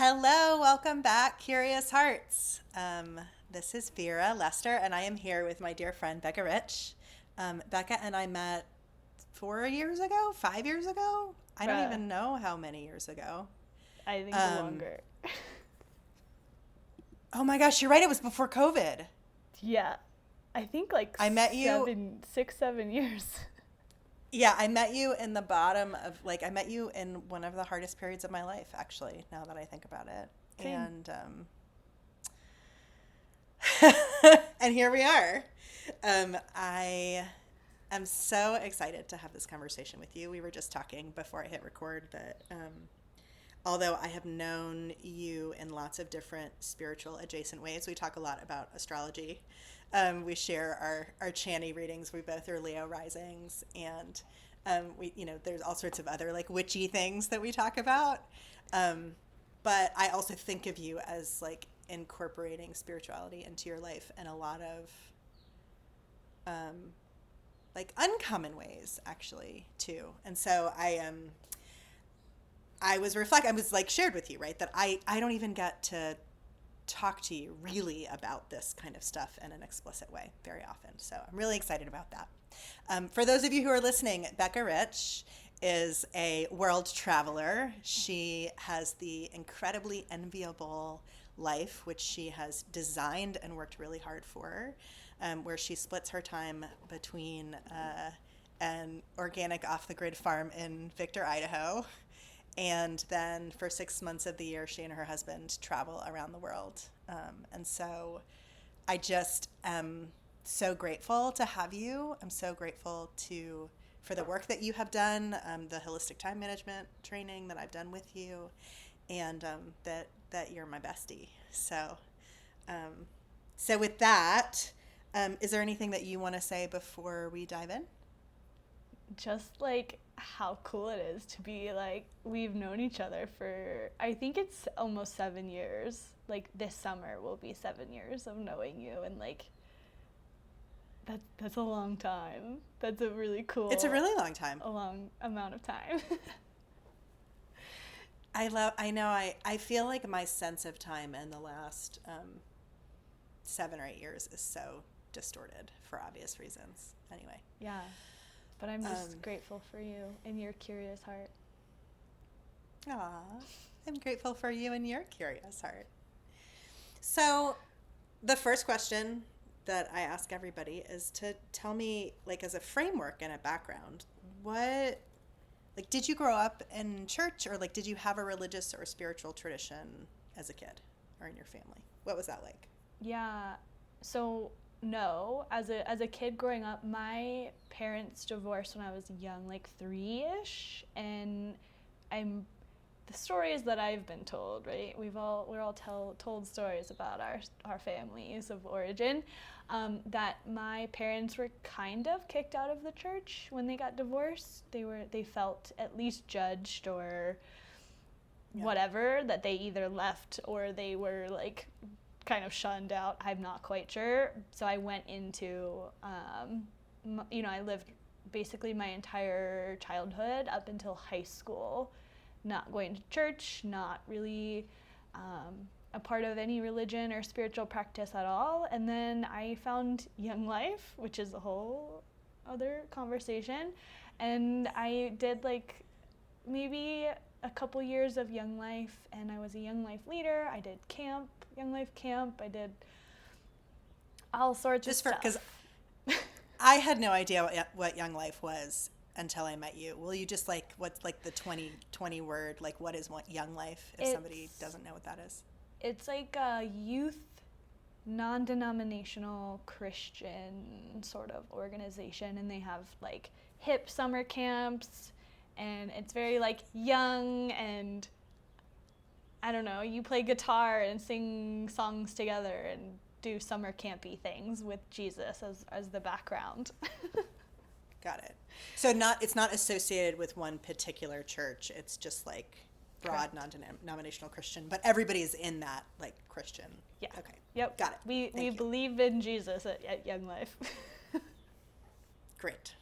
Hello, welcome back, Curious Hearts. This is Vera Lester, and I am here with my dear friend Becca Rich. Becca and I met 4 years ago, 5 years ago. I don't Bruh, even know how many years ago. I think Um, longer. oh my gosh, you're right. It was before COVID. Yeah, I think like I met you. 6, 7 years. Yeah, I met you in the bottom of I met you in one of the hardest periods of my life, actually. Now that I think about it, Same. and and here we are. I am so excited to have this conversation with you. We were just talking before I hit record that although I have known you in lots of different spiritual adjacent ways, we talk a lot about astrology. We share our Chani readings. We both are Leo risings, and there's all sorts of other like witchy things that we talk about. Um, but I also think of you as like incorporating spirituality into your life in a lot of um, like uncommon ways, actually, too. And so I was like shared with you, right, that I don't even get to talk to you really about this kind of stuff in an explicit way very often. So I'm really excited about that. For those of you who are listening, Becca Rich is a world traveler. She has the incredibly enviable life, which she has designed and worked really hard for, where she splits her time between an organic off the grid farm in Victor, Idaho. And then for 6 months of the year, she and her husband travel around the world. And so I just am so grateful to have you. I'm so grateful for the work that you have done, the holistic time management training that I've done with you, and that you're my bestie. Um, so with that, is there anything that you want to say before we dive in? Just like how cool it is to be like, we've known each other for, I think it's almost 7 years. Like this summer will be 7 years of knowing you, and like that's a long time. That's a really It's a cool, really long time. a long amount of time. I know, I feel like my sense of time in the last 7 or 8 years is so distorted for obvious reasons. Anyway. Yeah, but I'm just Um, grateful for you and your curious heart. Aw, I'm grateful for you and your curious heart. So, the first question that I ask everybody is to tell me, like, as a framework and a background, what, like, did you grow up in church, or, like, did you have a religious or spiritual tradition as a kid or in your family? What was that like? Yeah. So no, as a kid growing up, my parents divorced when I was young, like 3-ish, and I'm the stories that I've been told, right? We're all told stories about our families of origin. That my parents were kind of kicked out of the church when they got divorced. They felt at least judged or Yeah. whatever, that they either left or they were like kind of shunned out. I'm not quite sure. So I went into, I lived basically my entire childhood up until high school, not going to church, not really a part of any religion or spiritual practice at all. And then I found Young Life, which is a whole other conversation. And I did like maybe a couple years of Young Life, and I was a Young Life leader. I did camp, Young Life camp. I did all sorts of Just for, because stuff. I had no idea what Young Life was until I met you. Will you just like, what's like the 2020 word? Like, what is Young Life if somebody It's doesn't know what that is? it's like a youth non-denominational Christian sort of organization, and they have like hip summer camps, and it's very like young, and I don't know, you play guitar and sing songs together and do summer campy things with Jesus as the background. Got it. So it's not associated with one particular church. It's just like broad Correct. non-denominational Christian, but everybody is in that like Christian. Yeah. Okay. Yep. Got it. We Thank you. believe in Jesus at Young Life. Great.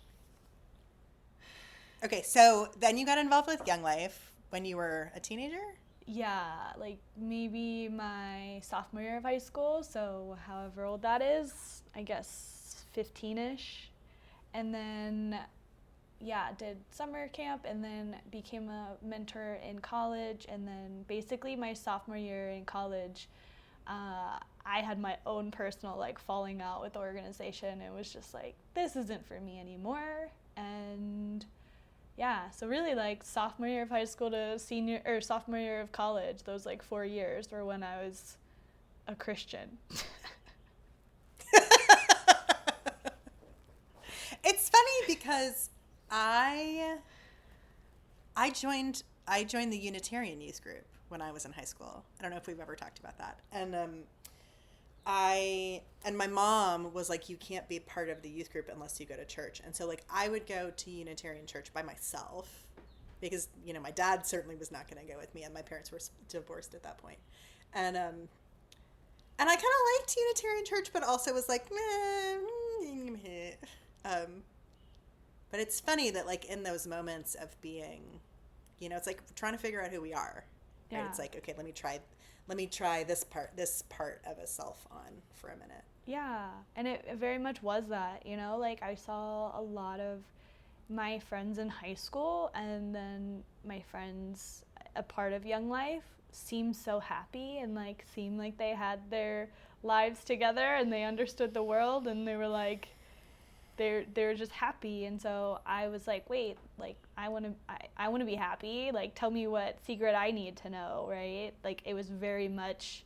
Okay, so then you got involved with Young Life when you were a teenager? yeah, like maybe my sophomore year of high school, so however old that is, I guess 15ish. And then yeah, did summer camp and then became a mentor in college. And then basically my sophomore year in college, I had my own personal like falling out with the organization. It was just like, this isn't for me anymore. And yeah, so really like sophomore year of high school to senior or sophomore year of college, those like 4 years were when I was a Christian. It's funny because I I joined the Unitarian youth group when I was in high school. I don't know if we've ever talked about that. And I and my mom was like, you can't be part of the youth group unless you go to church. And so like I would go to Unitarian church by myself because my dad certainly was not going to go with me, and my parents were divorced at that point. And I kind of liked Unitarian church, but also was like, meh. But it's funny that like in those moments of being, it's like trying to figure out who we are. Right? Yeah. It's like, okay, let me try this part of a self on for a minute. Yeah, and it very much was that, like I saw a lot of my friends in high school and then my friends a part of Young Life seemed so happy and like seemed like they had their lives together and they understood the world and they were like they're just happy. And so I was like, wait, like I want to be happy, like tell me what secret I need to know, right? Like it was very much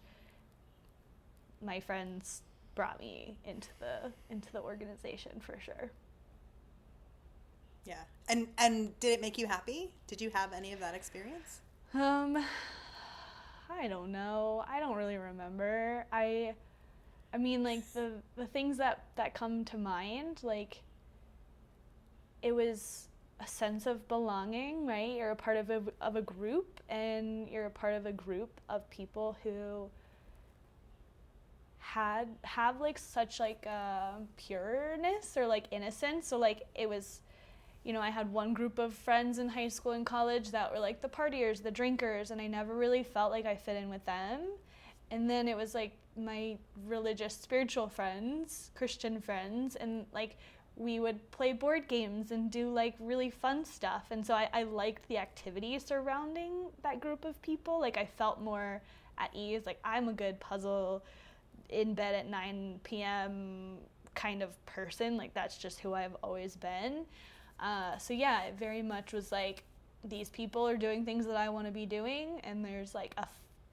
my friends brought me into the organization for sure. Yeah. And did it make you happy? Did you have any of that experience? um I don't know, I don't really remember. I mean, like the things that come to mind, like it was a sense of belonging, right? You're a part of a group, and you're a part of a group of people who have like such like pureness or like innocence. So like it was, I had one group of friends in high school and college that were like the partiers, the drinkers, and I never really felt like I fit in with them. And then it was like my religious spiritual friends, Christian friends, and like we would play board games and do like really fun stuff. And so I liked the activity surrounding that group of people. Like I felt more at ease. Like I'm a good puzzle in bed at 9 p.m. kind of person. Like that's just who I've always been. So yeah, it very much was like these people are doing things that I want to be doing, and there's like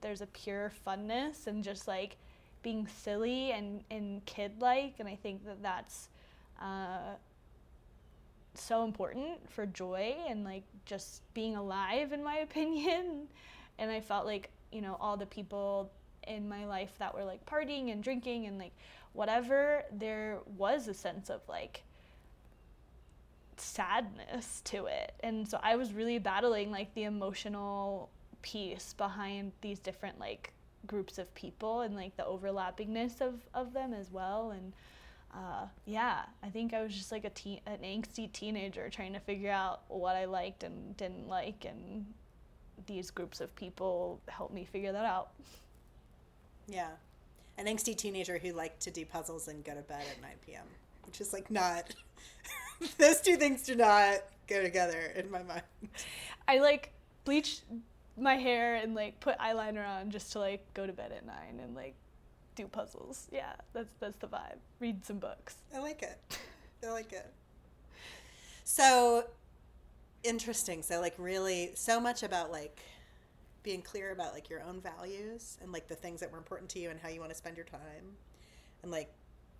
there's a pure funness and just like being silly and kid-like, and I think that's so important for joy and like just being alive, in my opinion. And I felt like all the people in my life that were like partying and drinking and like whatever, there was a sense of like sadness to it. And so I was really battling like the emotional piece behind these different like groups of people and like the overlappingness of them as well. And yeah, I think I was just like an angsty teenager trying to figure out what I liked and didn't like, and these groups of people helped me figure that out. Yeah. An angsty teenager who liked to do puzzles and go to bed at 9 p.m., which is like not, those two things do not go together in my mind. I like bleach my hair and like put eyeliner on just to like go to bed at 9 and like do puzzles. Yeah, that's the vibe. Read some books. I like it. I like it. So interesting. So like really so much about like being clear about like your own values and like the things that were important to you and how you want to spend your time, and like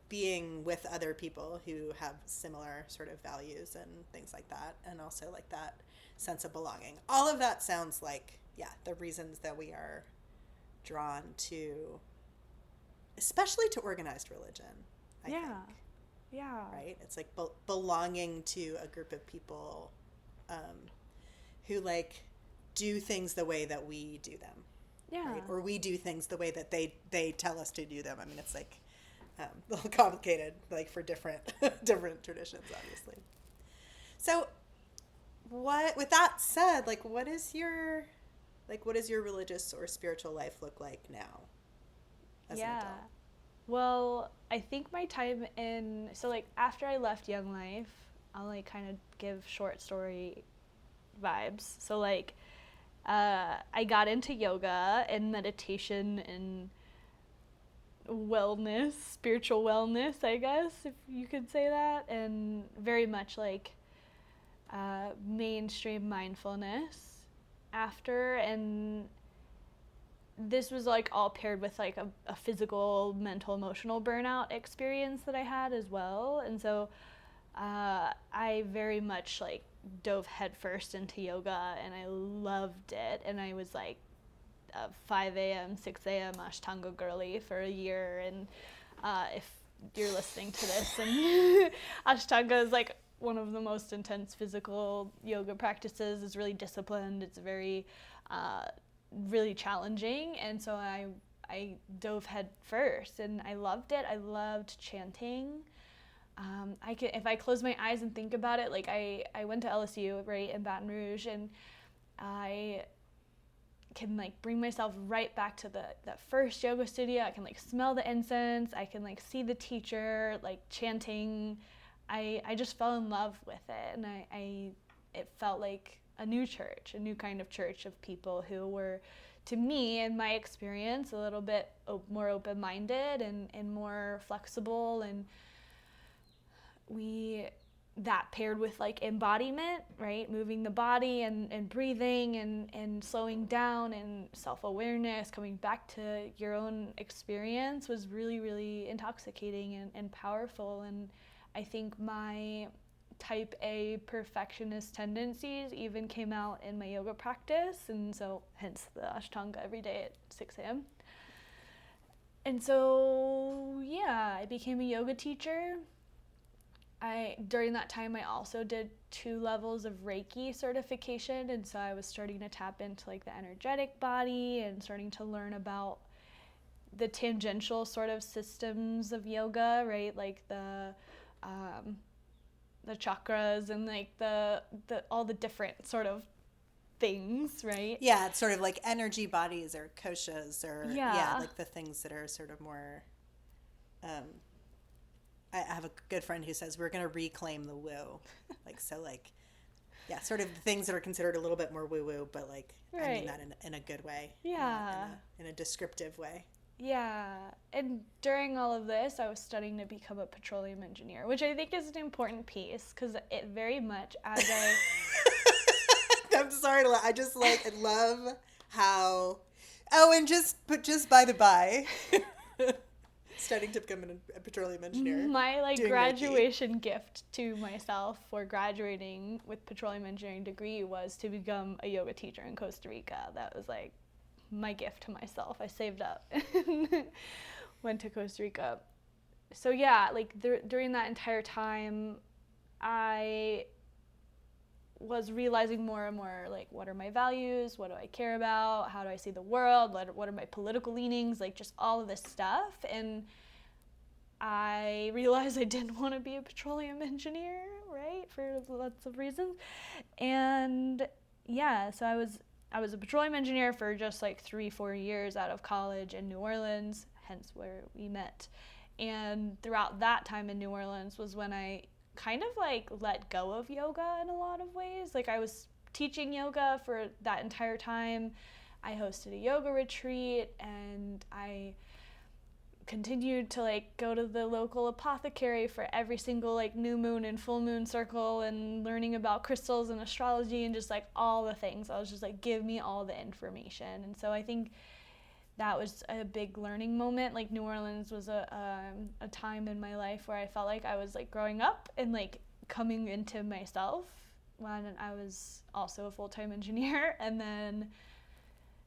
being with other people who have similar sort of values and things like that, and also like that sense of belonging. All of that sounds like, yeah, the reasons that we are drawn to, especially to organized religion, I think. Yeah. Right? It's like belonging to a group of people who like do things the way that we do them. Yeah. Right? Or we do things the way that they tell us to do them. I mean, it's like a little complicated, like for different different traditions, obviously. So, with that said, like, what is your Like, what does your religious or spiritual life look like now as an Yeah. adult? Well, I think my time in, so like after I left Young Life, I'll like kind of give short story vibes. So like I got into yoga and meditation and wellness, spiritual wellness, I guess, if you could say that, and very much like mainstream mindfulness after. And this was like all paired with like a physical, mental, emotional burnout experience that I had as well. And so I very much like dove headfirst into yoga and I loved it. And I was like a 5 a.m., 6 a.m. Ashtanga girly for a year. And if you're listening to this, and Ashtanga is like one of the most intense physical yoga practices. It's really disciplined. It's very, really challenging. And so I dove head first and I loved it. I loved chanting. If I close my eyes and think about it, like I went to LSU, right, in Baton Rouge, and I can like bring myself right back to that first yoga studio. I can like smell the incense. I can like see the teacher like chanting. I just fell in love with it, and it felt like a new church, a new kind of church of people who were, to me, in my experience, a little bit more open-minded and more flexible, and that paired with like embodiment, right, moving the body and breathing and slowing down and self-awareness, coming back to your own experience, was really, really intoxicating and powerful. And I think my type A perfectionist tendencies even came out in my yoga practice, and so hence the Ashtanga every day at 6 a.m. And so yeah, I became a yoga teacher. During that time I also did 2 levels of Reiki certification, and so I was starting to tap into like the energetic body and starting to learn about the tangential sort of systems of yoga, right? Like the chakras and like the all the different sort of things, right? Yeah, it's sort of like energy bodies or koshas or yeah, Yeah. like the things that are sort of more um I have a good friend who says we're going to reclaim the woo. Like so like yeah, sort of the things that are considered a little bit more woo woo, but like I mean Right. that in a good way, not Yeah. in a descriptive way. Yeah. And during all of this, I was studying to become a petroleum engineer, which I think is an important piece because it very much, as I. I'm sorry to I just like I love how oh and just by the by studying to become a petroleum engineer My like doing Reiki. graduation gift to myself for graduating with petroleum engineering degree was to become a yoga teacher in Costa Rica. That was like my gift to myself. I saved up and went to Costa Rica. So yeah, like during that entire time, I was realizing more and more like what are my values, what do I care about, how do I see the world, what are my political leanings, like just all of this stuff. And I realized I didn't want to be a petroleum engineer, right, for lots of reasons. And yeah, so I was a petroleum engineer for just like 3-4 years out of college in New Orleans, hence where we met. And throughout that time in New Orleans was when I kind of like let go of yoga in a lot of ways. Like I was teaching yoga for that entire time. I hosted a yoga retreat and I continued to like go to the local apothecary for every single like new moon and full moon circle and learning about crystals and astrology and just like all the things. I was just like, give me all the information. And so I think that was a big learning moment. Like New Orleans was a time in my life where I felt like I was like growing up and like coming into myself when I was also a full-time engineer. And then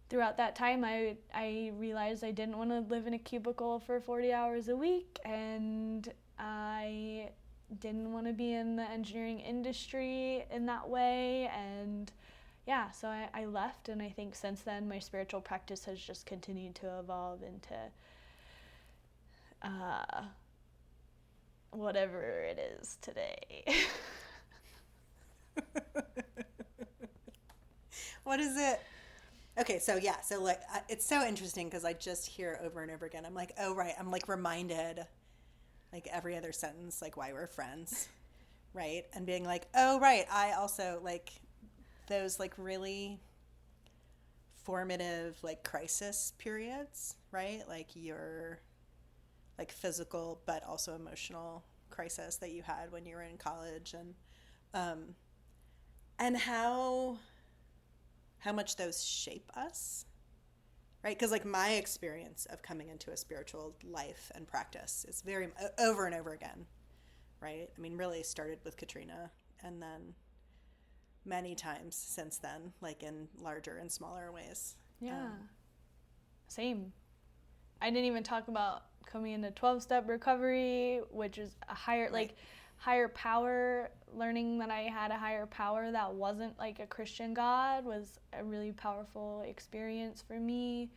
throughout that time, I realized I didn't want to live in a cubicle for 40 hours a week, and I didn't want to be in the engineering industry in that way. And yeah, so I left, and I think since then my spiritual practice has just continued to evolve into whatever it is today. What is it? Okay, so yeah, so like it's so interesting because I just hear over and over again. I'm like, oh right, I'm like reminded, like every other sentence, like why we're friends, right? And being like, oh right, I also like those like really formative like crisis periods, right? Like your like physical but also emotional crisis that you had when you were in college, um, and how much those shape us, right? Because like my experience of coming into a spiritual life and practice is very over and over again, right? I mean, really started with Katrina, and then many times since then, like in larger and smaller ways. Yeah. Same. I didn't even talk about coming into 12-step recovery, which is a higher Right. like higher power. Learning that I had a higher power that wasn't like a Christian God was a really powerful experience for me.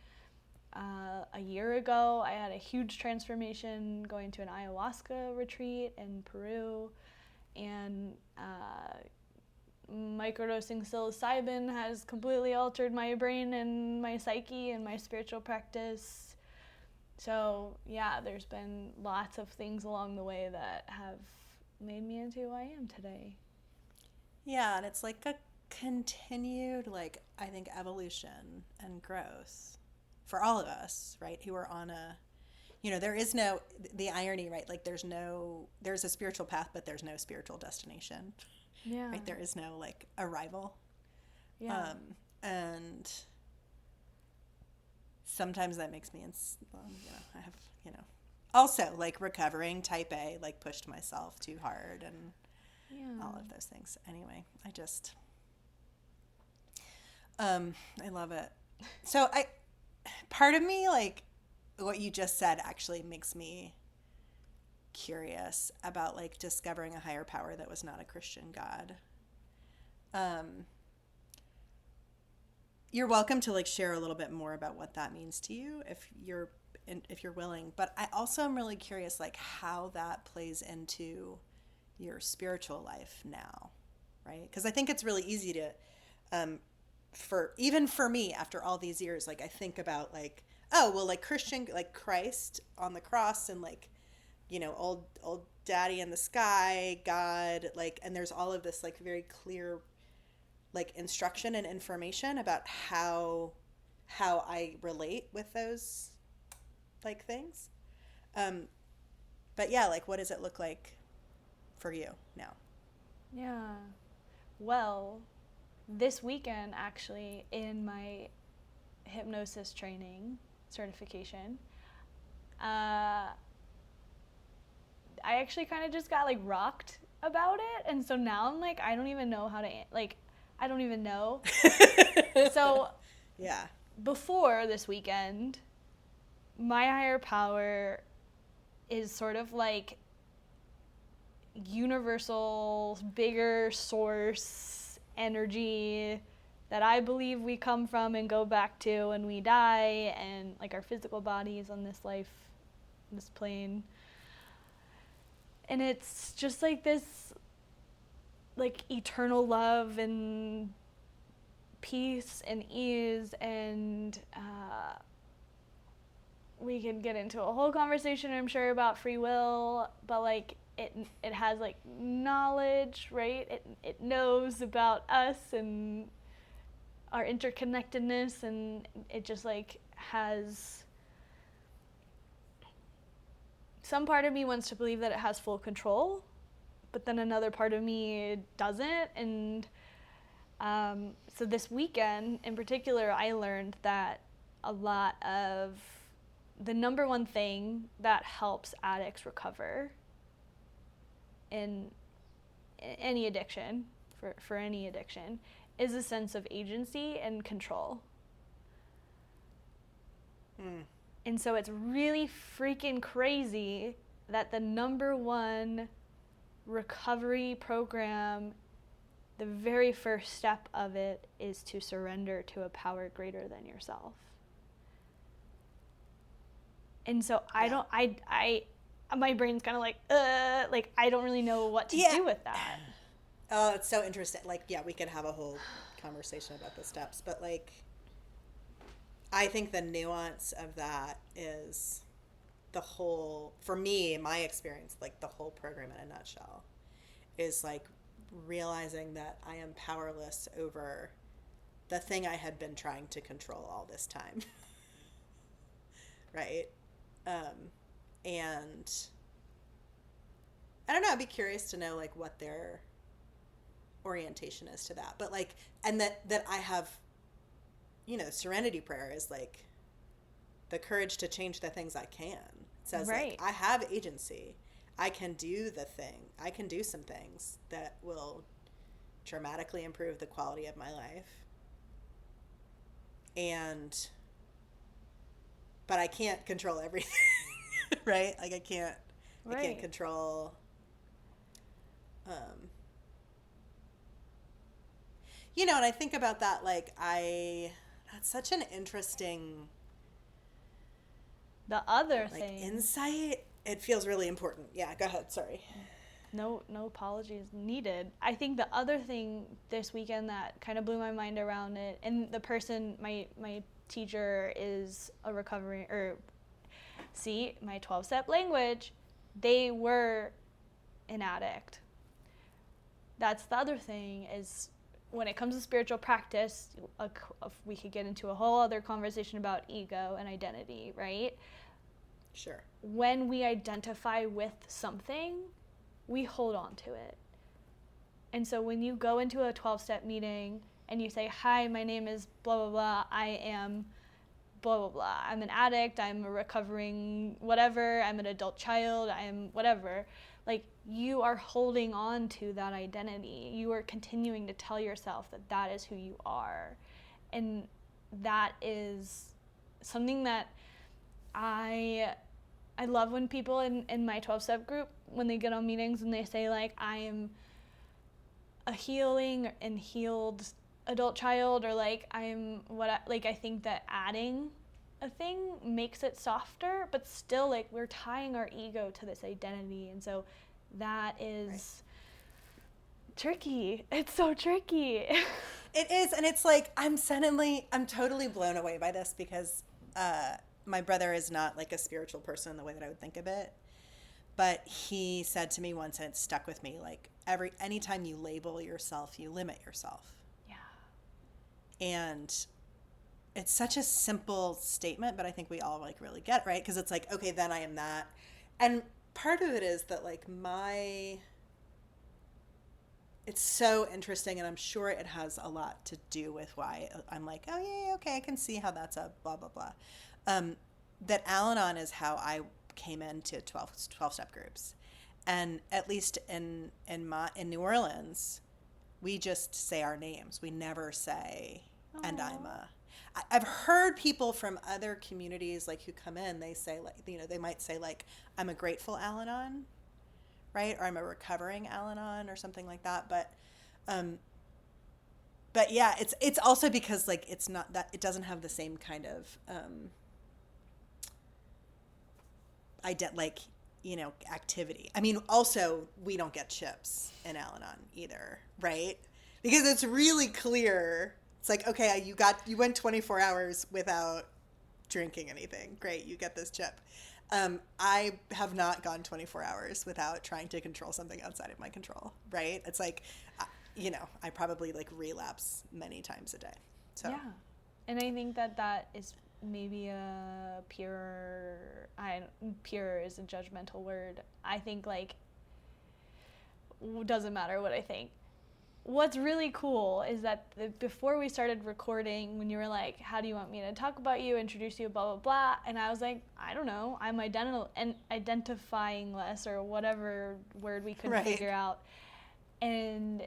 A year ago, I had a huge transformation going to an ayahuasca retreat in Peru, and microdosing psilocybin has completely altered my brain and my psyche and my spiritual practice. So, yeah, there's been lots of things along the way that have made me into who I am today. Yeah, and it's like a continued, like, I think, evolution and growth for all of us, right? Who are on a, there is no, the irony, right? Like, there's a spiritual path, but there's no spiritual destination, Yeah. right? There is no, like, arrival. Yeah. And sometimes that makes me, well, I have, also, like, recovering type A, like, pushed myself too hard and Yeah. all of those things. Anyway, I love it. So part of me, like, what you just said actually makes me curious about, like, discovering a higher power that was not a Christian God. Um, you're welcome to, like, share a little bit more about what that means to you if you're willing. But I also am really curious, like, how that plays into your spiritual life now, right? Because I think it's really easy to, for me after all these years, like I think about like, oh well, like Christian, like Christ on the cross, and like, old daddy in the sky, God, like, and there's all of this like very clear like instruction and information about how I relate with those like things. Um, but yeah, like what does it look like for you now? Yeah. Well, this weekend, actually, in my hypnosis training certification, I actually kind of just got like rocked about it. And so now I'm like, I don't even know how to, like, I don't even know. So Yeah. before this weekend, my higher power is sort of like universal, bigger source energy that I believe we come from and go back to when we die, and like our physical bodies on this life, this plane. And it's just like this like eternal love and peace and ease, and we can get into a whole conversation, I'm sure, about free will, but like it has like knowledge, right? It knows about us and our interconnectedness, and it just like has, some part of me wants to believe that it has full control, but then another part of me doesn't. And so this weekend in particular, I learned that a lot of the number one thing that helps addicts recover in any addiction, for any addiction, is a sense of agency and control. Mm. And so it's really freaking crazy that the number one recovery program, the very first step of it, is to surrender to a power greater than yourself. And so I my brain's kind of like I don't really know what to do with that. Oh, it's so interesting. Like, yeah, we could have a whole conversation about the steps, but like, I think the nuance of that is the whole, for me, my experience, like the whole program in a nutshell, is like realizing that I am powerless over the thing I had been trying to control all this time. Right? And I don't know, I'd be curious to know like what their orientation is to that. But like, and that I have, serenity prayer is like the courage to change the things I can. It says like Right. I have agency. I can do the thing. I can do some things that will dramatically improve the quality of my life. And but I can't control everything. Right? Like I can't Right. control um and I think about that like that's such an interesting The other like thing, insight. It feels really important. Yeah, go ahead. Sorry. no apologies needed. I think the other thing this weekend that kind of blew my mind around it, and the person, my teacher is a recovering, or see, my 12-step language, they were an addict. That's the other thing is when it comes to spiritual practice, we could get into a whole other conversation about ego and identity, right? Sure. When we identify with something, we hold on to it. And so when you go into a 12-step meeting and you say, "Hi, my name is blah, blah, blah. I am blah, blah, blah. I'm an addict. I'm a recovering whatever. I'm an adult child. I'm whatever." Like, you are holding on to that identity. You are continuing to tell yourself that that is who you are. And that is something that I love when people in my 12-step group, when they get on meetings and they say, like, I am a healing and healed adult child, or like I'm I think that adding a thing makes it softer, but still like we're tying our ego to this identity, and so that is Right. tricky. It's so tricky. It is, and it's like I'm totally blown away by this because my brother is not like a spiritual person in the way that I would think of it. But he said to me once, and it stuck with me, like anytime you label yourself, you limit yourself. Yeah. And it's such a simple statement, but I think we all like really get it, right? Because it's like, okay, then I am that. And part of it is that like it's so interesting, and I'm sure it has a lot to do with why I'm like, oh yeah, okay, I can see how that's a blah blah blah. That Al-Anon is how I came into 12-step groups, and at least in New Orleans, we just say our names. We never say, and I'm Aw. a. I've heard people from other communities like who come in. They say like they might say like I'm a grateful Al-Anon, right? Or I'm a recovering Al-Anon or something like that. Um, but yeah, it's also because like it's not that it doesn't have the same kind of like activity. I mean, also we don't get chips in Al-Anon either, right? Because it's really clear. It's like, okay, you went 24 hours without drinking anything. Great, you get this chip. I have not gone 24 hours without trying to control something outside of my control, right? It's like, I probably like relapse many times a day. So, Yeah. And I think that is maybe a pure is a judgmental word. I think like doesn't matter what I think. What's really cool is that before we started recording, when you were like, "How do you want me to talk about you, introduce you, blah blah blah," and I was like, "I don't know. I'm identifying less, or whatever word we could right. figure out." And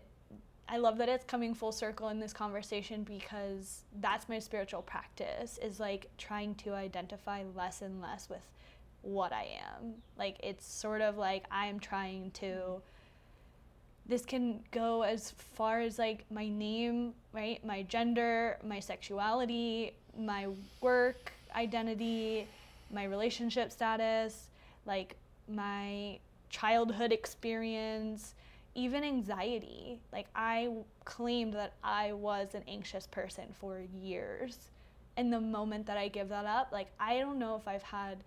I love that it's coming full circle in this conversation, because that's my spiritual practice, is like trying to identify less and less with what I am. Like, it's sort of like I'm trying to, this can go as far as like my name, right? My gender, my sexuality, my work identity, my relationship status, like my childhood experience, even anxiety. Like, I claimed that I was an anxious person for years. And the moment that I give that up, like, I don't know if I've had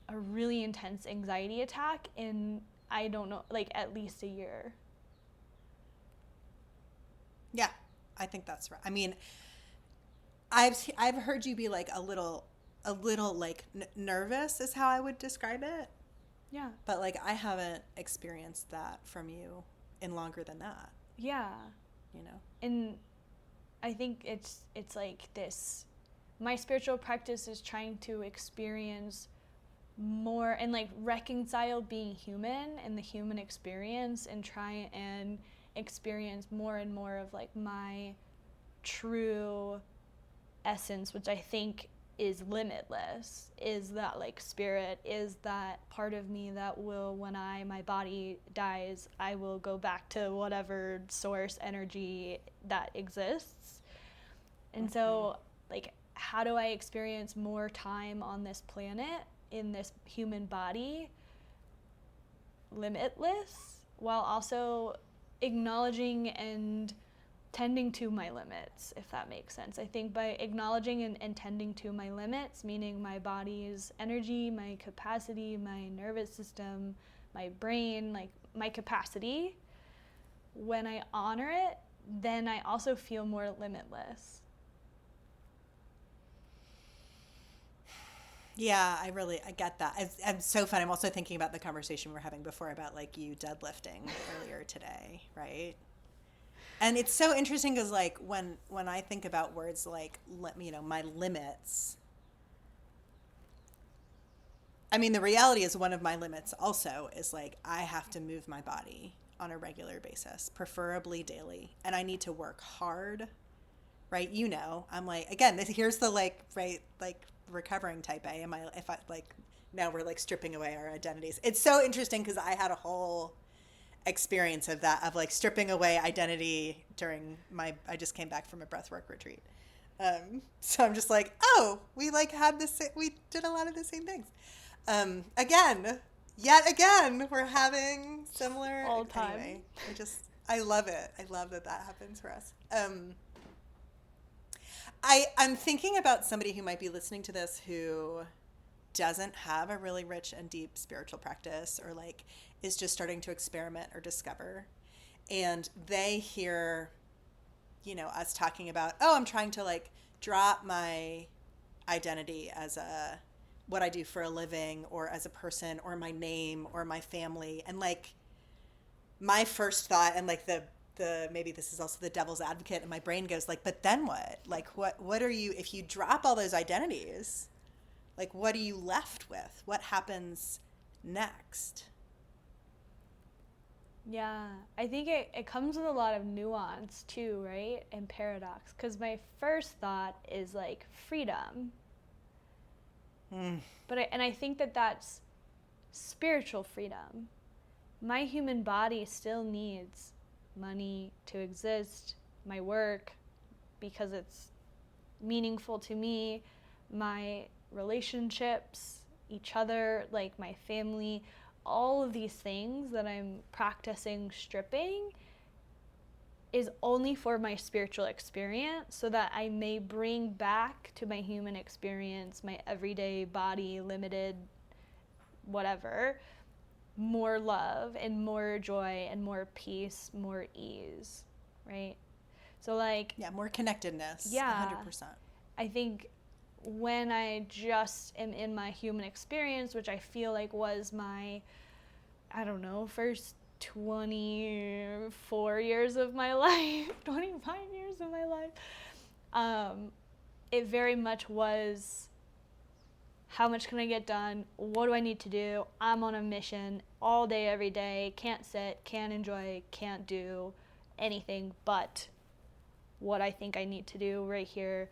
a really intense anxiety attack in, I don't know, like at least a year. Yeah, I think that's right. I mean, I've heard you be like a little like nervous is how I would describe it. Yeah. But like I haven't experienced that from you in longer than that, Yeah. you know. And I think it's like this, my spiritual practice is trying to experience more and like reconcile being human and the human experience and try and experience more and more of like my true essence, which I think is limitless, is that like spirit, is that part of me that will, when my body dies, I will go back to whatever source energy that exists. And so like, how do I experience more time on this planet in this human body limitless, while also acknowledging and tending to my limits, if that makes sense. I think by acknowledging and tending to my limits, meaning my body's energy, my capacity, my nervous system, my brain, like my capacity, when I honor it, then I also feel more limitless. Yeah, I get that. I'm so fun. I'm also thinking about the conversation we were having before about like you deadlifting earlier today, right? And it's so interesting because like when I think about words like my limits, I mean the reality is one of my limits also is like I have to move my body on a regular basis, preferably daily, and I need to work hard, right? I'm like again, here's the like right like recovering type A. If I like now we're like stripping away our identities. It's so interesting because I had a whole experience of that, of like stripping away identity during I just came back from a breathwork retreat. So I'm just like, oh, we like had this, we did a lot of the same things. Yet again, we're having similar. All time. Anyway, I love it. I love that happens for us. I'm thinking about somebody who might be listening to this who doesn't have a really rich and deep spiritual practice, or like is just starting to experiment or discover, and they hear us talking about, oh, I'm trying to like drop my identity as what I do for a living, or as a person, or my name, or my family, and like my first thought, and like the maybe this is also the devil's advocate, and my brain goes like, but then what? Like what are you, if you drop all those identities, like what are you left with? What happens next? Yeah, I think it comes with a lot of nuance too, right? And paradox. Because my first thought is like freedom. But I think that's spiritual freedom. My human body still needs money to exist, my work, because it's meaningful to me, my relationships, each other, like my family, all of these things that I'm practicing stripping is only for my spiritual experience, so that I may bring back to my human experience, my everyday body, limited, whatever, more love and more joy and more peace, more ease, right? So like, yeah, more connectedness. Yeah, 100%. I think when I just am in my human experience, which I feel like was my, I don't know, first 24 years of my life, 25 years of my life, it very much was, how much can I get done? What do I need to do? I'm on a mission all day, every day. Can't sit, can't enjoy, can't do anything but what I think I need to do right here.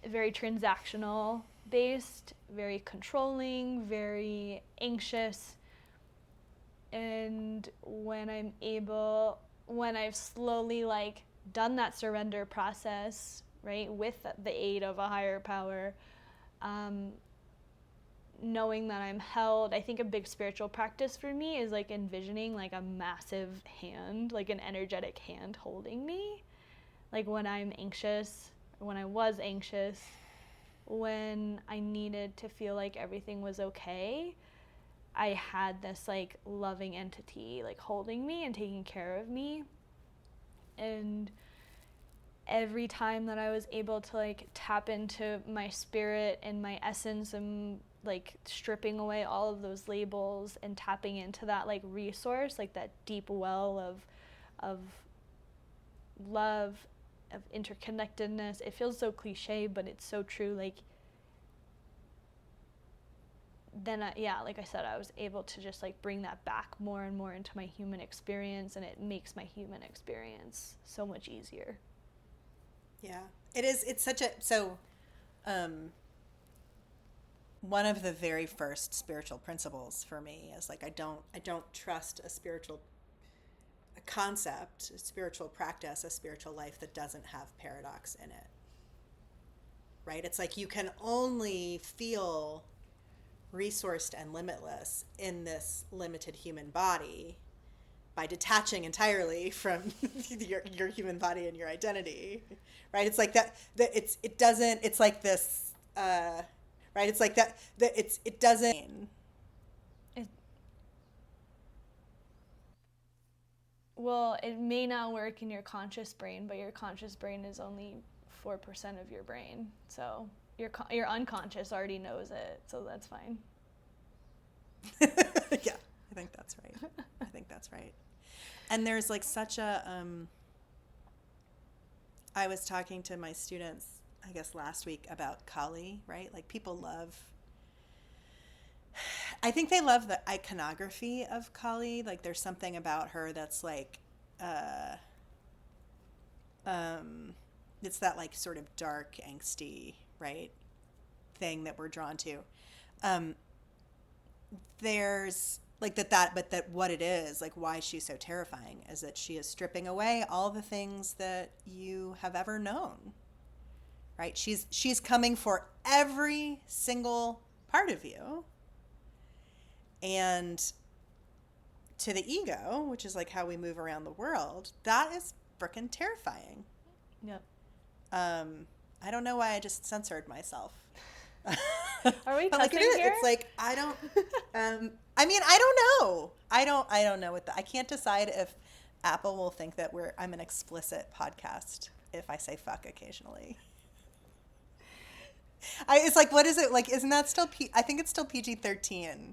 Very transactional based, very controlling, very anxious. And when I've slowly like done that surrender process, right, with the aid of a higher power, knowing that I'm held, I think a big spiritual practice for me is like envisioning like a massive hand, like an energetic hand holding me. Like when I'm anxious when I was anxious, when I needed to feel like everything was okay, I had this like loving entity like holding me and taking care of me. And every time that I was able to like tap into my spirit and my essence and like stripping away all of those labels and tapping into that like resource, like that deep well of love, of interconnectedness. It feels so cliche, but it's so true. Like then like I said, I was able to just like bring that back more and more into my human experience, and it makes my human experience so much easier. Yeah, it is. It's such a, so, one of the very first spiritual principles for me is like, I don't trust a concept, a spiritual practice, a spiritual life that doesn't have paradox in it. Right? It's like you can only feel resourced and limitless in this limited human body by detaching entirely from your human body and your identity, right? It's like it doesn't, it's like this, right? It's like it doesn't. Well, it may not work in your conscious brain, but your conscious brain is only 4% of your brain. So your unconscious already knows it, so that's fine. Yeah, I think that's right. I think that's right. And there's like such a, I was talking to my students, I guess last week, about Kali, right? Like people love, I think they love the iconography of Kali. Like there's something about her that's like, uh, it's that like sort of dark, angsty, right, thing that we're drawn to. Um, there's like but that what it is, like why she's so terrifying is that she is stripping away all the things that you have ever known, right? She's coming for every single part of you. And to the ego, which is like how we move around the world, that is frickin' terrifying. Yep. I don't know why I just censored myself. Are we But like cussing here? it's like I don't. I mean, I don't know. I don't know what I can't decide if Apple will think that I'm an explicit podcast if I say fuck occasionally. It's like, what is it like? Isn't that still I think it's still PG-13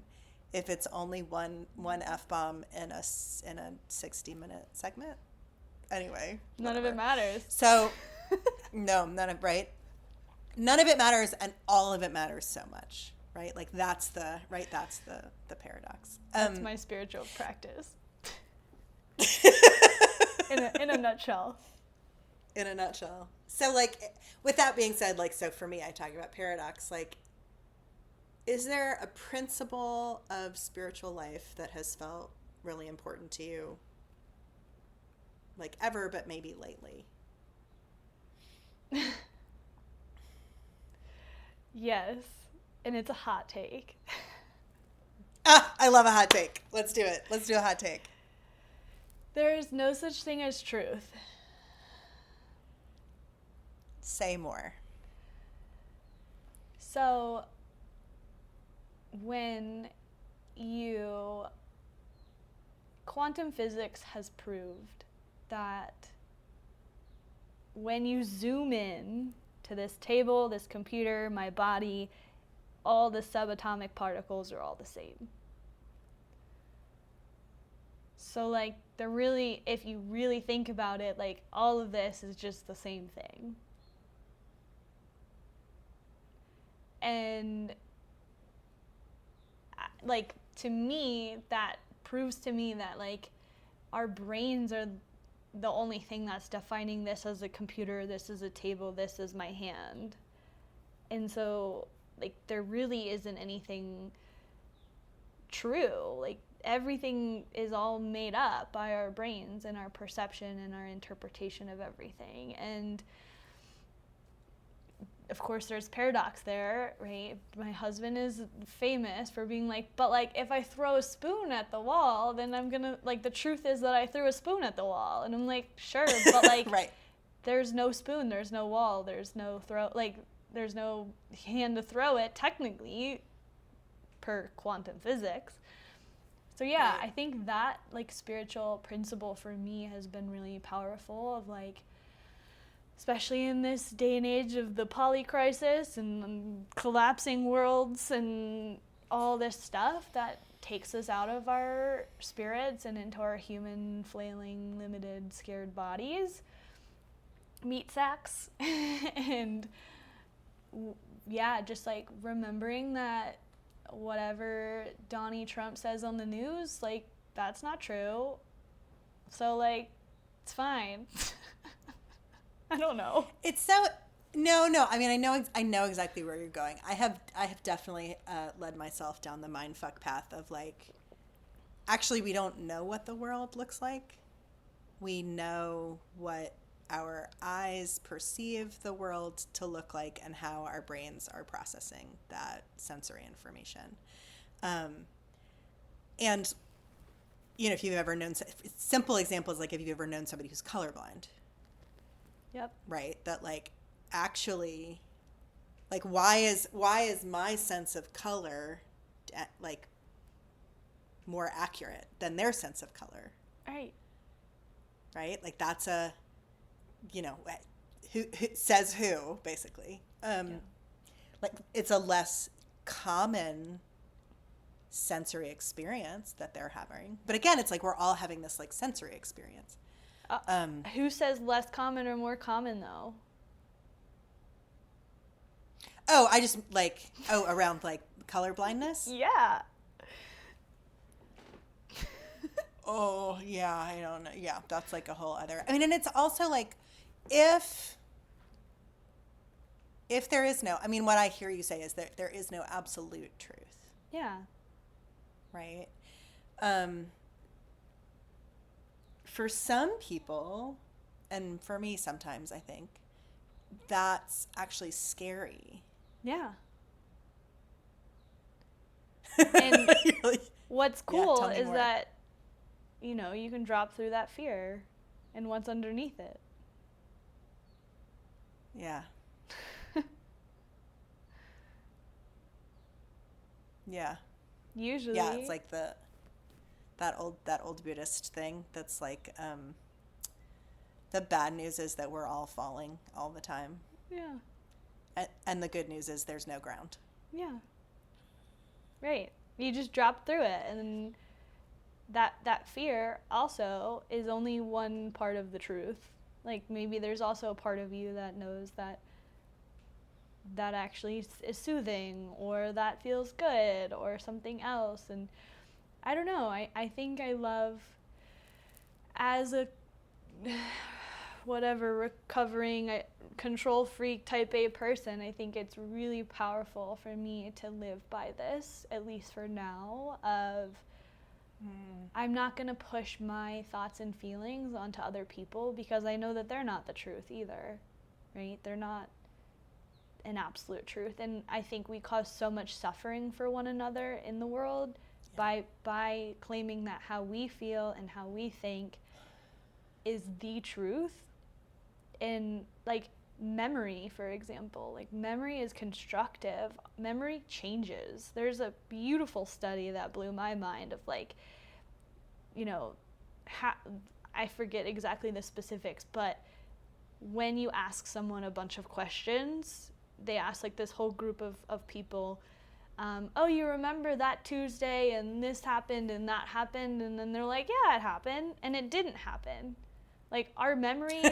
if it's only one F-bomb in a 60-minute segment. Anyway, None of it matters. So, no, none of none of it matters, and all of it matters so much, right? Like that's the paradox. That's my spiritual practice. in a nutshell. In a nutshell. So like, with that being said, like, so for me, I talk about paradox. Like, is there a principle of spiritual life that has felt really important to you, like ever, but maybe lately? Yes, and it's a hot take. I love a hot take. Let's do it. Let's do a hot take. There is no such thing as truth. Say more. So, when quantum physics has proved that when you zoom in to this table, this computer, my body, all the subatomic particles are all the same. So like if you really think about it, like all of this is just the same thing. And like to me, that proves to me that like our brains are the only thing that's defining this as a computer, this is a table, this is my hand. And so like there really isn't anything true. Like everything is all made up by our brains and our perception and our interpretation of everything. And of course there's paradox there, right? My husband is famous for being like, but like if I throw a spoon at the wall, then I'm gonna, like the truth is that I threw a spoon at the wall. And I'm like, sure, but like right. there's no spoon, there's no wall, there's no there's no hand to throw it technically per quantum physics. So yeah, Right. I think that like spiritual principle for me has been really powerful of like, especially in this day and age of the poly crisis and collapsing worlds and all this stuff that takes us out of our spirits and into our human, flailing, limited, scared bodies, meat sacks. And yeah, just like remembering that whatever Donnie Trump says on the news, like, that's not true. So, like, it's fine. I don't know. It's so no. I mean, I know exactly where you're going. I have definitely led myself down the mindfuck path of like, actually, we don't know what the world looks like. We know what our eyes perceive the world to look like and how our brains are processing that sensory information. And you know, if you've ever known, simple examples like if you've ever known somebody who's colorblind. Yep. Right? That like actually like why is my sense of color like more accurate than their sense of color? Right. Right? Like that's a, you know, who says who basically. Yeah. Like it's a less common sensory experience that they're having. But again, it's like we're all having this like sensory experience. Who says less common or more common though? Oh, I just like around like color blindness. Yeah. Oh yeah, I don't know. Yeah, that's like a whole other. I mean, and it's also like if there is no. I mean, what I hear you say is that there is no absolute truth. Yeah. Right. For some people, and for me sometimes, I think that's actually scary. Yeah. And Like, what's yeah, cool tell me is more. that, you know, you can drop through that fear and what's underneath it. Yeah. Yeah. Usually. Yeah, it's like that old Buddhist thing that's like the bad news is that we're all falling all the time. Yeah. And the good news is there's no ground. Yeah. Right. You just drop through it, and that fear also is only one part of the truth. Like maybe there's also a part of you that knows that actually is soothing, or that feels good, or something else. And I don't know. I think I love, as a whatever recovering control freak type A person, I think it's really powerful for me to live by this, at least for now, of I'm not going to push my thoughts and feelings onto other people because I know that they're not the truth either, right? They're not an absolute truth. And I think we cause so much suffering for one another in the world by claiming that how we feel and how we think is the truth. And like memory, for example, like memory is constructive. Memory changes. There's a beautiful study that blew my mind of like, you know, I forget exactly the specifics, but when you ask someone a bunch of questions, they ask like this whole group of people, oh, you remember that Tuesday and this happened and that happened? And then they're like, yeah, it happened. And it didn't happen. Like our memory,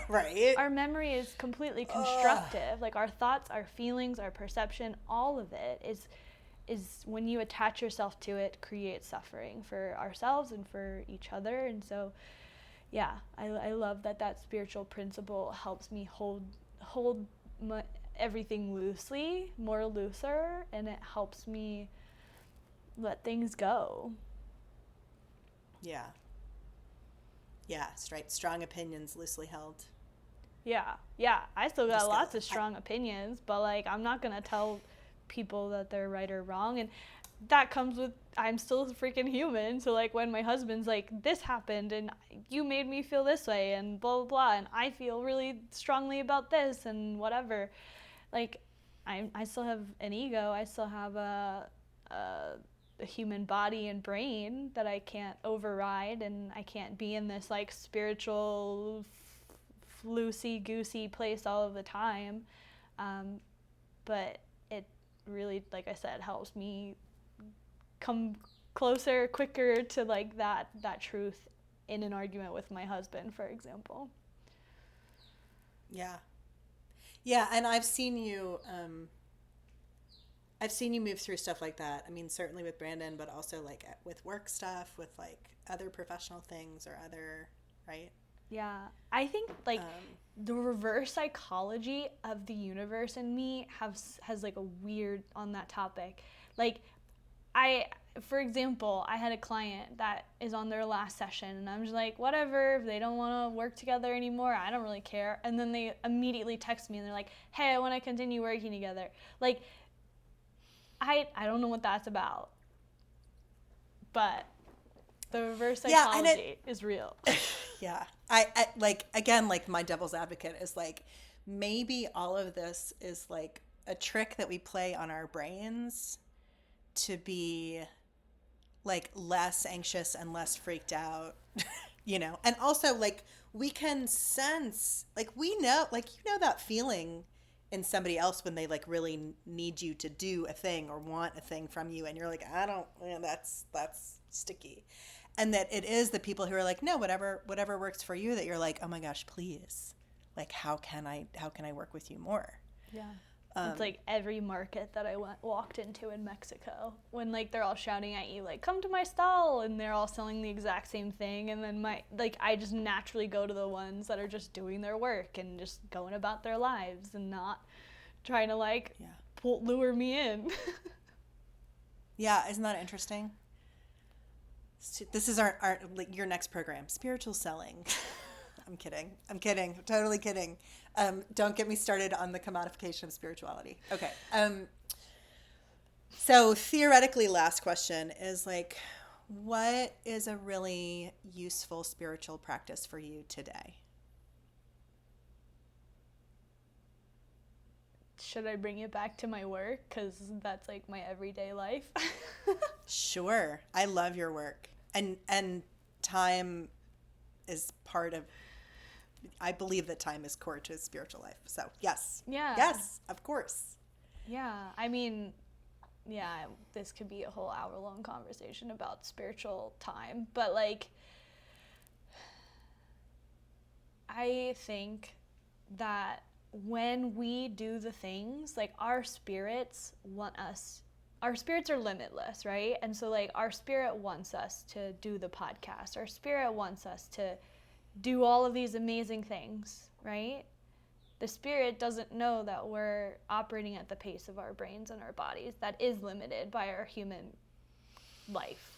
right? our memory is completely constructive. Like our thoughts, our feelings, our perception, all of it is when you attach yourself to it, creates suffering for ourselves and for each other. And so, yeah, I love that spiritual principle helps me hold everything loosely, more looser, and it helps me let things go. Yeah. Yeah, strong opinions loosely held. Yeah, I still got lots of strong opinions, but like I'm not gonna tell people that they're right or wrong. And that comes with, I'm still a freaking human. So like when my husband's like, this happened and you made me feel this way and blah, blah, blah. And I feel really strongly about this and whatever. Like I still have an ego. I still have a human body and brain that I can't override, and I can't be in this like spiritual loosey goosey place all of the time. But it really, like I said, helps me come closer, quicker to like that truth in an argument with my husband, for example. Yeah. Yeah, and I've seen you move through stuff like that. I mean, certainly with Brandon, but also like with work stuff, with like other professional things or other, right? Yeah, I think like Um, the reverse psychology of the universe in me has like a weird on that topic. Like I, for example, I had a client that is on their last session, and I'm just like, whatever, if they don't want to work together anymore, I don't really care. And then they immediately text me and they're like, hey, I want to continue working together. Like, I don't know what that's about, but the reverse yeah, and psychology is real. yeah, I like again, like my devil's advocate is like maybe all of this is like a trick that we play on our brains to be like less anxious and less freaked out, you know? And also like we can sense, like we know, like you know that feeling in somebody else when they like really need you to do a thing or want a thing from you and you're like, I don't, that's sticky. And that it is the people who are like, no, whatever works for you, that you're like, oh my gosh, please. Like how can I work with you more? Yeah. It's like every market that I walked into in Mexico, when like they're all shouting at you like, come to my stall, and they're all selling the exact same thing, and then I just naturally go to the ones that are just doing their work and just going about their lives and not trying to like Yeah. lure me in. Yeah, isn't that interesting? This is our like your next program, spiritual selling. I'm kidding. I'm kidding. Totally kidding. Don't get me started on the commodification of spirituality. Okay. So theoretically, last question is like, what is a really useful spiritual practice for you today? Should I bring it back to my work? Because that's like my everyday life. Sure. I love your work. And time is part of I believe that time is core to spiritual life. So, yes. Yeah. Yes, of course. Yeah. I mean, yeah, this could be a whole hour-long conversation about spiritual time, but like I think that when we do the things, like our spirits are limitless, right? And so like our spirit wants us to do the podcast. Our spirit wants us to do all of these amazing things, right? The spirit doesn't know that we're operating at the pace of our brains and our bodies that is limited by our human life.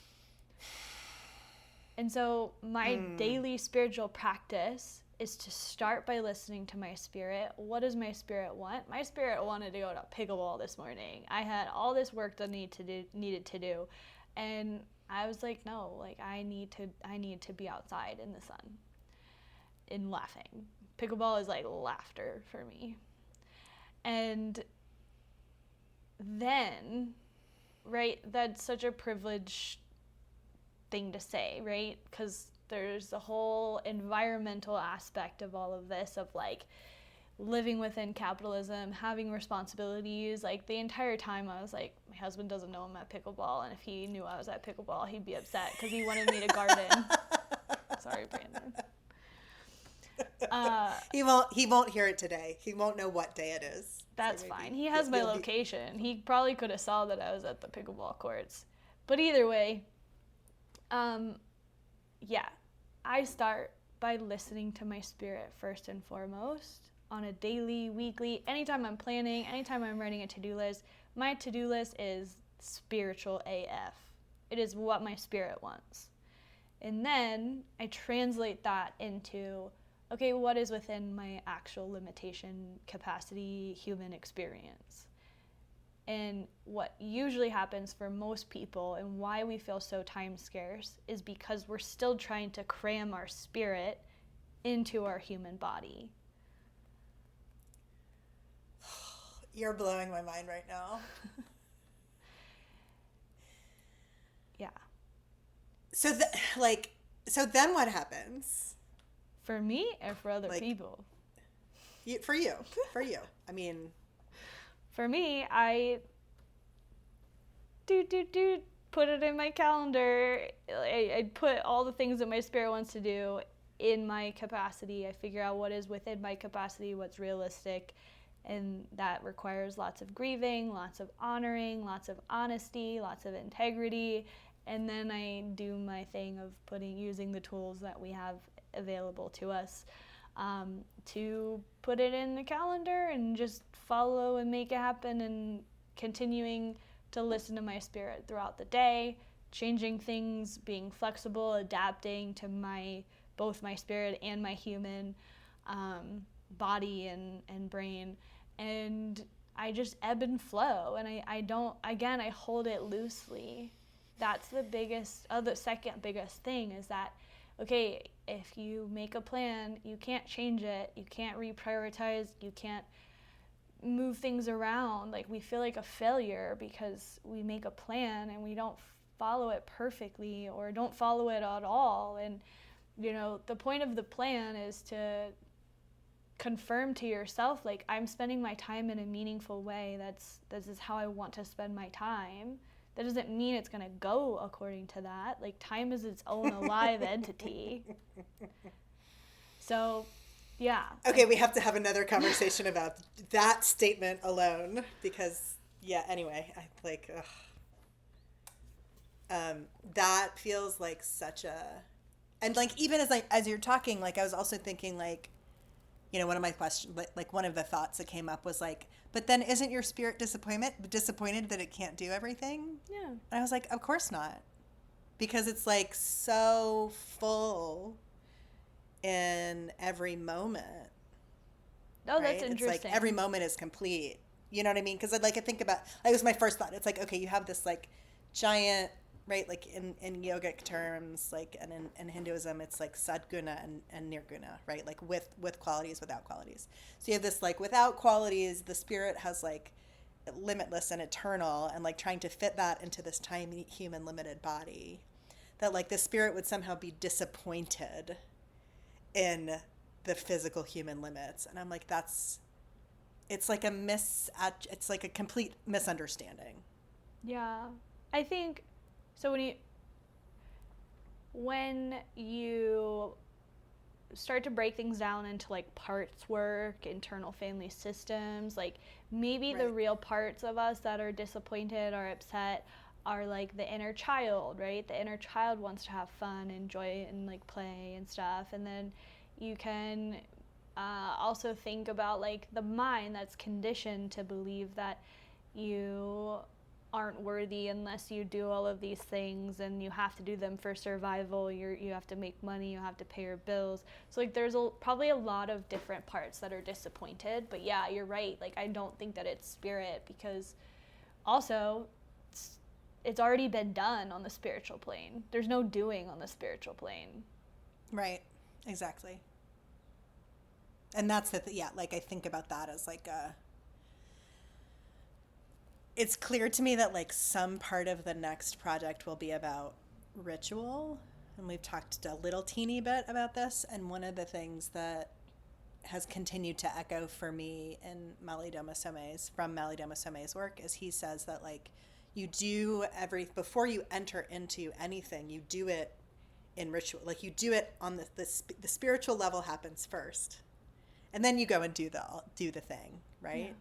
And so my daily spiritual practice is to start by listening to my spirit. What does my spirit want? My spirit wanted to go to pickleball this morning. I had all this work that needed to do. And I was like, no, like I need to be outside in the sun and laughing. Pickleball is like laughter for me. And then, right, that's such a privileged thing to say, right? Because there's a whole environmental aspect of all of this, of like living within capitalism, having responsibilities. Like the entire time I was like, my husband doesn't know I'm at pickleball, and if he knew I was at pickleball, he'd be upset because he wanted me to garden. Sorry, Brandon. He won't hear it today. He won't know what day it is. That's So fine. He has my location. He probably could have saw that I was at the pickleball courts. But either way, yeah, I start by listening to my spirit first and foremost on a daily, weekly, anytime I'm planning, anytime I'm writing a to-do list. My to-do list is spiritual AF. It is what my spirit wants. And then I translate that into, okay, what is within my actual limitation, capacity, human experience? And what usually happens for most people and why we feel so time scarce is because we're still trying to cram our spirit into our human body. You're blowing my mind right now. Yeah. So, so then what happens? For me or for other Like, people? For you. For you. I mean... For me, I put it in my calendar. I put all the things that my spirit wants to do in my capacity. I figure out what is within my capacity, what's realistic, and that requires lots of grieving, lots of honoring, lots of honesty, lots of integrity, and then I do my thing of using the tools that we have available to us to put it in the calendar and just follow and make it happen, and continuing to listen to my spirit throughout the day, changing things, being flexible, adapting to both my spirit and my human body and brain. And I just ebb and flow, and I hold it loosely. That's the second biggest thing is that, okay, if you make a plan, you can't change it, you can't reprioritize, you can't move things around. Like, we feel like a failure because we make a plan and we don't follow it perfectly or don't follow it at all. And the point of the plan is to confirm to yourself, like, I'm spending my time in a meaningful way. This is how I want to spend my time. That doesn't mean it's going to go according to that. Like, time is its own alive entity. So, yeah. Okay, we have to have another conversation about that statement alone because, yeah, anyway, that feels like such a, and like, even as you're talking, like, I was also thinking, like, one of my questions, like one of the thoughts that came up was like, but then isn't your spirit disappointed that it can't do everything? Yeah. And I was like, of course not. Because it's like so full in every moment. Oh, right? that's interesting. It's like every moment is complete. You know what I mean? Because I think about, it was my first thought. It's like, okay, you have this like giant, right? Like in yogic terms, like, and in Hinduism, it's like sadguna and nirguna, right? Like with qualities, without qualities. So you have this like without qualities, the spirit has like limitless and eternal, and like trying to fit that into this tiny human limited body, that like the spirit would somehow be disappointed in the physical human limits. And I'm like, it's like it's like a complete misunderstanding. Yeah. I think so. When you start to break things down into like parts work, internal family systems, like maybe the real parts of us that are disappointed or upset are like the inner child, right? The inner child wants to have fun and joy and like play and stuff. And then you can also think about like the mind that's conditioned to believe that you aren't worthy unless you do all of these things, and you have to do them for survival. You have to make money, you have to pay your bills. So like there's probably a lot of different parts that are disappointed. But yeah, you're right. Like, I don't think that it's spirit, because also it's already been done on the spiritual plane. There's no doing on the spiritual plane. Right. Exactly. And that's like I think about that as like it's clear to me that like some part of the next project will be about ritual, and we've talked a little teeny bit about this. And one of the things that has continued to echo for me in from Mali Some's work is he says that like you do before you enter into anything, you do it in ritual. Like you do it on the spiritual level happens first, and then you go and do the thing, right? Yeah.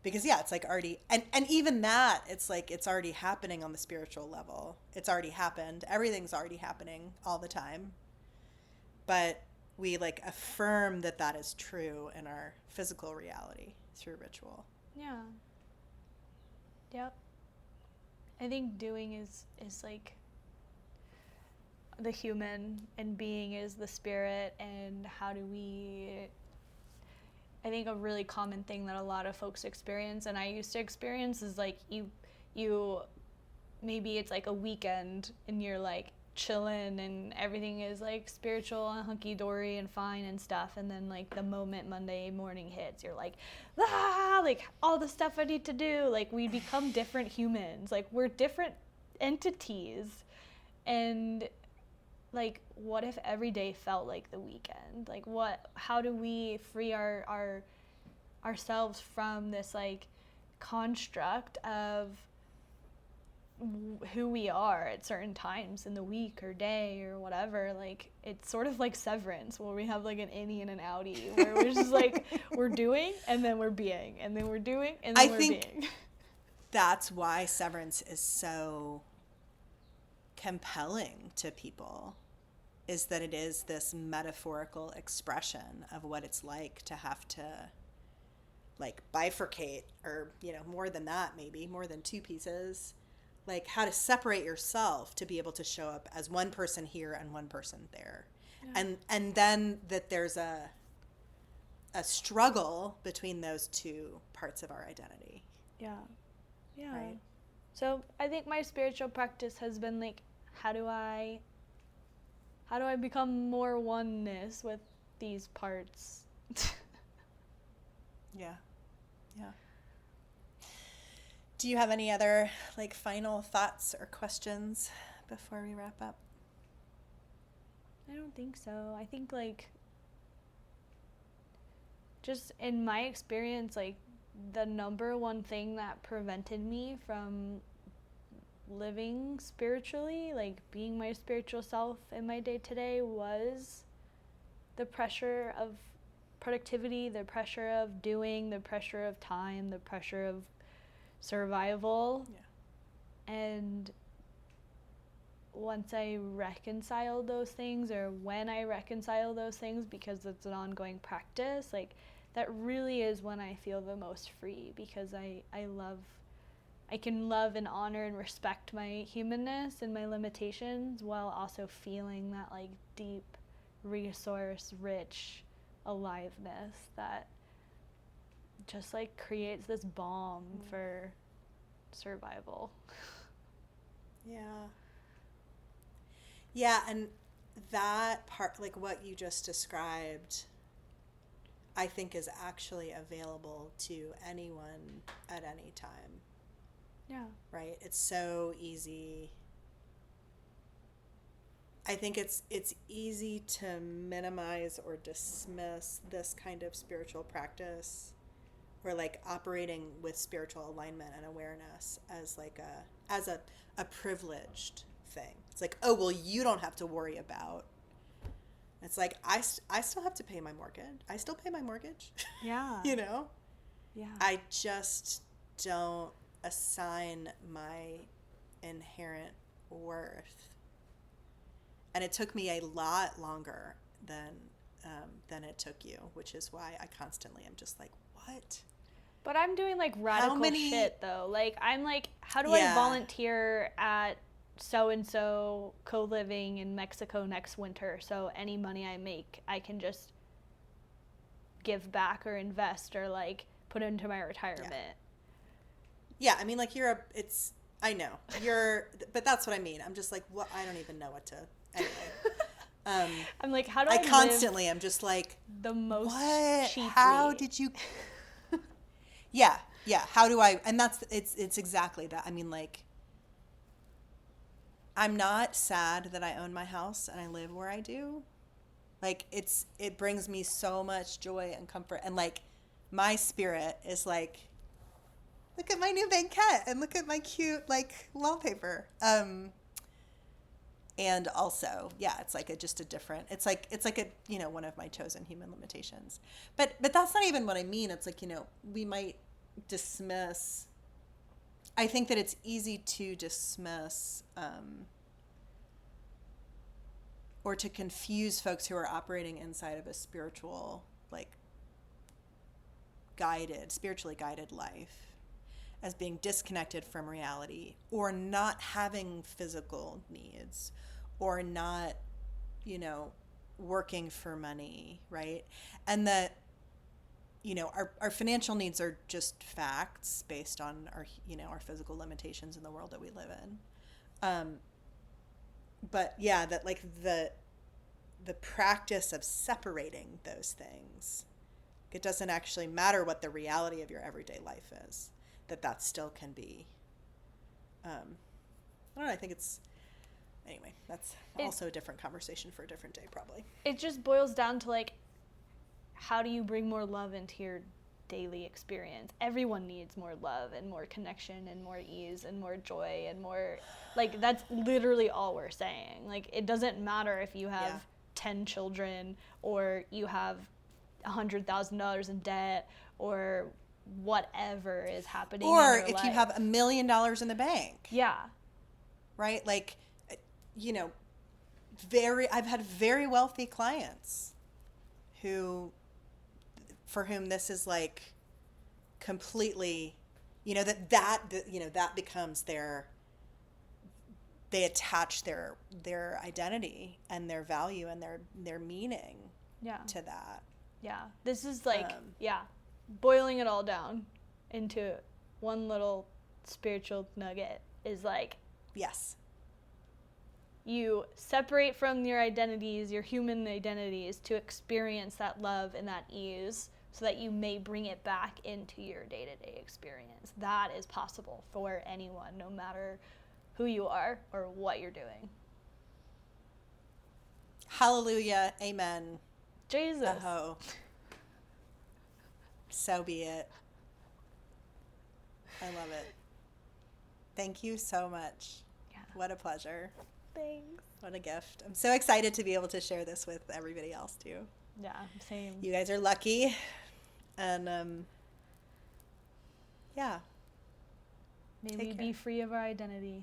Because it's like already, and even that, it's like it's already happening on the spiritual level. It's already happened. Everything's already happening all the time. But we like affirm that is true in our physical reality through ritual. Yeah. Yep. I think doing is like the human, and being is the spirit, and how do we I think a really common thing that a lot of folks experience, and I used to experience, is like you maybe it's like a weekend and you're like chilling and everything is like spiritual and hunky-dory and fine and stuff, and then like the moment Monday morning hits, you're like, like all the stuff I need to do. Like, we become different humans, like we're different entities. And like, what if every day felt like the weekend? Like, how do we free ourselves from this like construct of who we are at certain times in the week or day or whatever? Like, it's sort of like Severance, where we have like an innie and an outie, where we're just like, we're doing and then we're being, and then we're doing and then we're being. That's why Severance is so compelling to people, is that it is this metaphorical expression of what it's like to have to like bifurcate, or more than that, maybe more than two pieces, like how to separate yourself to be able to show up as one person here and one person there. Yeah. And then that there's a struggle between those two parts of our identity. Yeah. Right. So I think my spiritual practice has been like, how do I become more oneness with these parts? Yeah. Do you have any other like final thoughts or questions before we wrap up? I don't think so. I think like, just in my experience, like the number one thing that prevented me from living spiritually, like being my spiritual self in my day-to-day, was the pressure of productivity, the pressure of doing, the pressure of time, the pressure of survival. Yeah. And once I reconciled those things, or when I reconcile those things, because it's an ongoing practice, like that really is when I feel the most free, because I can love and honor and respect my humanness and my limitations, while also feeling that like deep, resource rich aliveness that just like creates this balm for survival. Yeah, and that part, like what you just described, I think is actually available to anyone at any time. Yeah. Right? It's so easy. I think it's easy to minimize or dismiss this kind of spiritual practice, or like operating with spiritual alignment and awareness, as like a privileged thing. It's like, oh, well, you don't have to worry about. It's like, I still have to pay my mortgage. I still pay my mortgage. Yeah. Yeah. I just don't assign my inherent worth. And it took me a lot longer than it took you, which is why I constantly am just like, what? But I'm doing like radical shit though. Like, I'm like, how do I volunteer at so-and-so co-living in Mexico next winter, so any money I make I can just give back or invest or like put into my retirement? Yeah, I mean, like I know but that's what I mean. I'm just like, what? I don't even know what to. Anyway, I'm like, how do I constantly am just like, the most what? cheaply? How did you? Yeah. How do I? And it's exactly that. I mean, like, I'm not sad that I own my house and I live where I do. Like, it brings me so much joy and comfort, and like, my spirit is like, look at my new banquette and look at my cute like wallpaper. And also, yeah, it's like it's like a one of my chosen human limitations. But that's not even what I mean. It's like, we might dismiss. I think that it's easy to dismiss or to confuse folks who are operating inside of a spiritual, like spiritually guided life, as being disconnected from reality, or not having physical needs, or not, working for money, right? And that our financial needs are just facts based on our physical limitations in the world that we live in. But yeah, that like the practice of separating those things, it doesn't actually matter what the reality of your everyday life is, that still can be, I don't know, I think it's, anyway, that's also a different conversation for a different day probably. It just boils down to like, how do you bring more love into your daily experience? Everyone needs more love and more connection and more ease and more joy and more, like, that's literally all we're saying. Like, it doesn't matter if you have 10 children or you have $100,000 in debt or whatever is happening or in your if life. you have $1 million in the bank. Yeah. Right? Like, I've had very wealthy clients for whom this is like completely, that becomes they attach their identity and their value and their meaning to that. Yeah. This is like, boiling it all down into one little spiritual nugget is like, yes, you separate from your identities, your human identities, to experience that love and that ease so that you may bring it back into your day-to-day experience. That is possible for anyone, no matter who you are or what you're doing. Hallelujah. Amen. Jesus. Oh. So be it. I love it. Thank you so much. Yeah. What a pleasure. Thanks. What a gift. I'm so excited to be able to share this with everybody else too. Yeah, same. You guys are lucky. And yeah. May we be free of our identity.